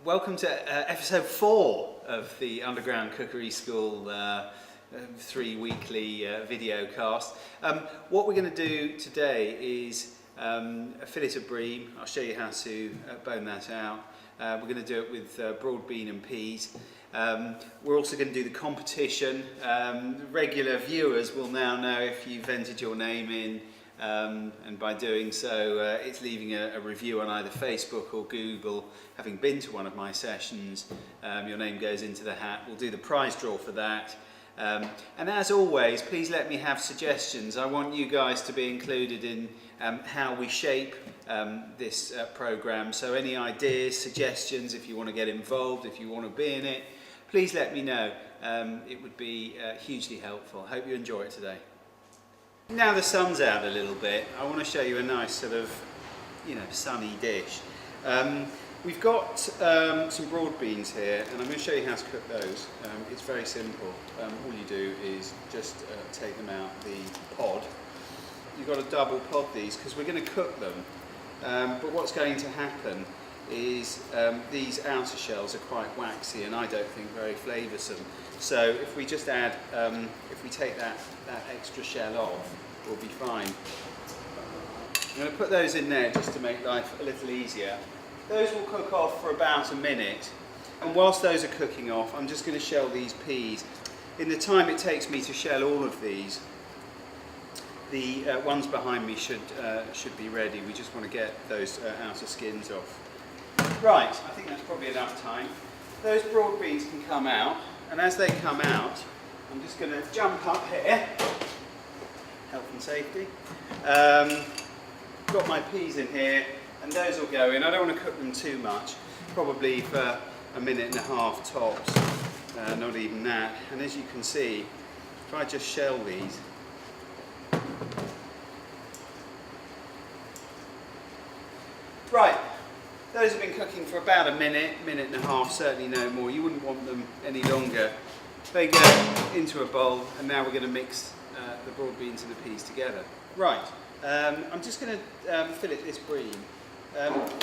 Welcome to episode 4 of the Underground Cookery School 3 weekly video cast. What we're going to do today is a fillet of bream. I'll show you how to bone that out. We're going to do it with broad bean and peas. We're also going to do the competition. Regular viewers will now know if you've entered your name in, and by doing so it's leaving a review on either Facebook or Google. Having been to one of my sessions, your name goes into the hat. We'll do the prize draw for that. And as always, please let me have suggestions. I want you guys to be included in how we shape this program. So any ideas, suggestions, if you want to get involved, if you want to be in it, please let me know. It would be hugely helpful. Hope you enjoy it today. Now the sun's out a little bit, I want to show you a nice sort of, sunny dish. We've got some broad beans here, and I'm going to show you how to cook those. It's very simple. All you do is just take them out the pod. You've got to double pod these because we're going to cook them. But what's going to happen is these outer shells are quite waxy and I don't think very flavoursome. So if we just add, if we take that extra shell off, we'll be fine. I'm going to put those in there just to make life a little easier. Those will cook off for about a minute, and whilst those are cooking off, I'm just going to shell these peas. In the time it takes me to shell all of these, the ones behind me should be ready. We just want to get those outer skins off. Right, I think that's probably enough time. Those broad beans can come out, and as they come out, I'm just going to jump up here, health and safety. Got my peas in here, and those will go in. I don't want to cook them too much, probably for a minute and a half tops, not even that. And as you can see, if I just shell these, right, those have been cooking for about a minute and a half, certainly no more. You wouldn't want them any longer. They go into a bowl, and now we're going to mix the broad beans and the peas together. Right, I'm just going to fillet this bream.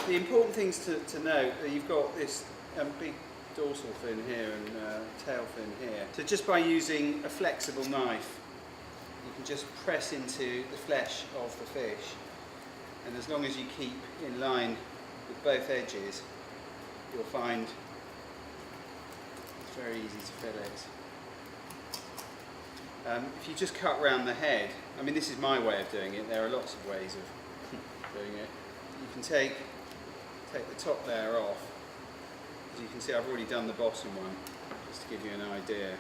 The important things to note are you've got this big dorsal fin here and tail fin here. So just by using a flexible knife, you can just press into the flesh of the fish, and as long as you keep in line with both edges, you'll find it's very easy to fillet. If you just cut round the head, I mean, this is my way of doing it. There are lots of ways of doing it. You can take the top layer off. As you can see, I've already done the bottom one, just to give you an idea.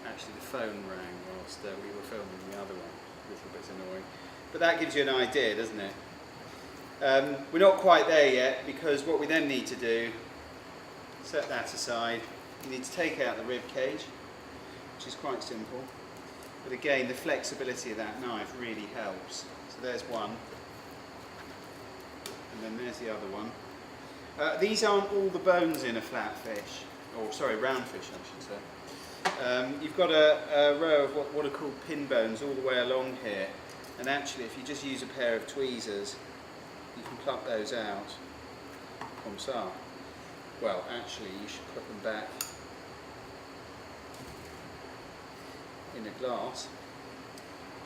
Actually, the phone rang whilst we were filming the other one. A little bit annoying. But that gives you an idea, doesn't it? We're not quite there yet, because what we then need to do, set that aside. You need to take out the rib cage, which is quite simple. But again, the flexibility of that knife really helps. So there's one. And then there's the other one. These aren't all the bones in a flat fish, or sorry, round fish I should say. You've got a row of what are called pinbones all the way along here, and actually if you just use a pair of tweezers, you can pluck those out. Comme ça. Well, actually you should put them back in a glass.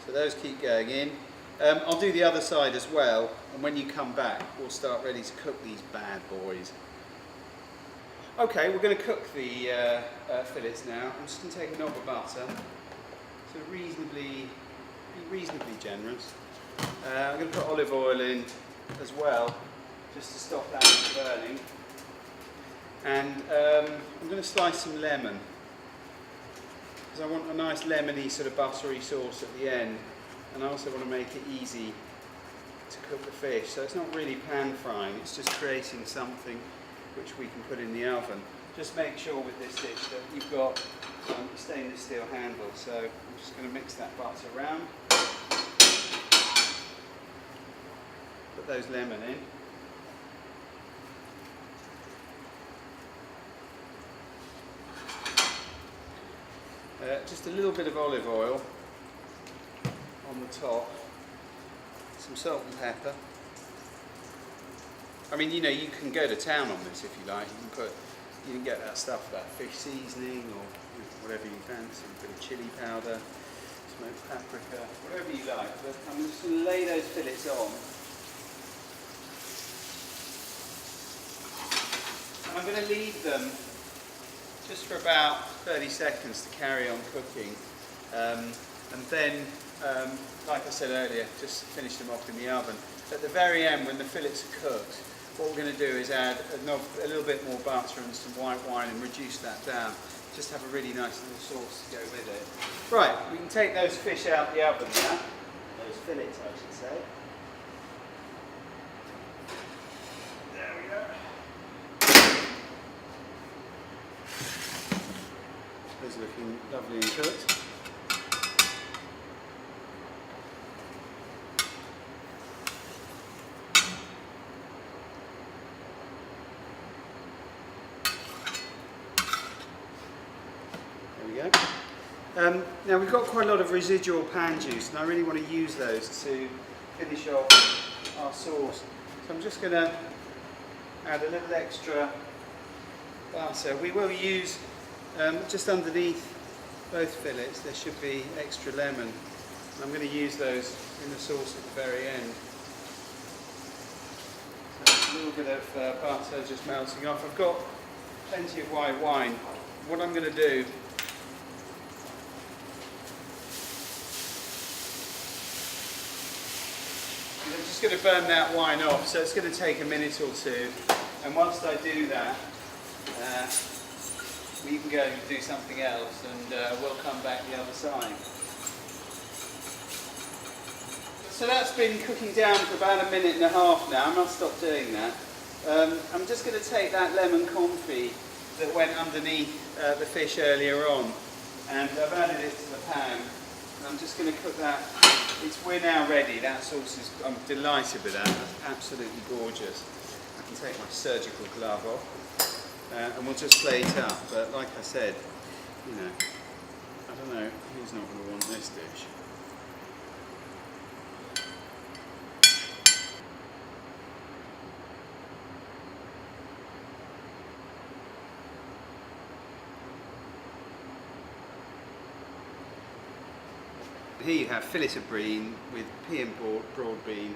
So those keep going in. I'll do the other side as well, and when you come back we'll start ready to cook these bad boys. Okay, we're going to cook the fillets now. I'm just going to take a knob of butter, so be reasonably generous. I'm going to put olive oil in as well, just to stop that from burning. And I'm going to slice some lemon, because I want a nice lemony sort of buttery sauce at the end. And I also want to make it easy to cook the fish. So it's not really pan frying, it's just creating something which we can put in the oven. Just make sure with this dish that you've got a stainless steel handle. So I'm just going to mix that butter around. Put those lemon in. Just a little bit of olive oil on the top, some salt and pepper, I mean, you know, you can go to town on this if you like. You can get that stuff, that fish seasoning or whatever you fancy, a bit of chili powder, smoked paprika, whatever you like. But I'm just going to lay those fillets on. And I'm going to leave them just for about 30 seconds to carry on cooking. And then, like I said earlier, just finish them off in the oven. At the very end, when the fillets are cooked, what we're going to do is add a little bit more butter and some white wine and reduce that down. Just have a really nice little sauce to go with it. Right, we can take those fish out the oven now. Those fillets, I should say. There we go. Those are looking lovely and cooked. Now we've got quite a lot of residual pan juice and I really want to use those to finish off our sauce. So I'm just going to add a little extra butter. We will use, just underneath both fillets, there should be extra lemon. I'm going to use those in the sauce at the very end. So a little bit of butter just melting off. I've got plenty of white wine. What I'm going to do I'm just going to burn that wine off, so it's going to take a minute or two, and once I do that, we can go and do something else and we'll come back the other side. So that's been cooking down for about a minute and a half now. I must stop doing that. I'm just going to take that lemon confit that went underneath the fish earlier on, and I've added it to the pan. I'm just going to cook that. We're now ready. That sauce is, I'm delighted with that. That's absolutely gorgeous. I can take my surgical glove off and we'll just plate it up. But like I said, you know, I don't know who's not going to want this dish. Here you have fillet of bream with pea and broad bean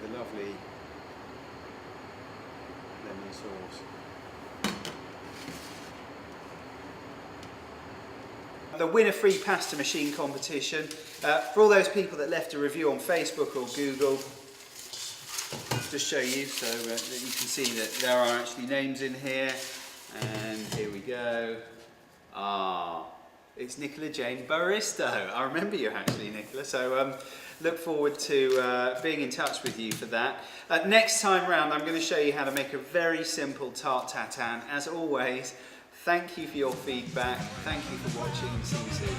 with a lovely lemon sauce. The winner free pasta machine competition. For all those people that left a review on Facebook or Google, just show you so that you can see that there are actually names in here. And here we go. It's Nicola Jane Baristo. I remember you actually, Nicola, so look forward to being in touch with you for that. Next time round I'm going to show you how to make a very simple tarte tatin. As always, thank you for your feedback, thank you for watching, see you soon.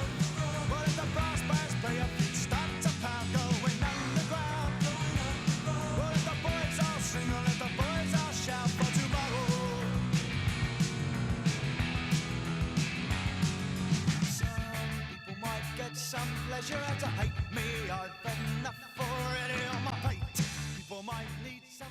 Some pleasure and to hate me, I've enough already on my plate. People might need some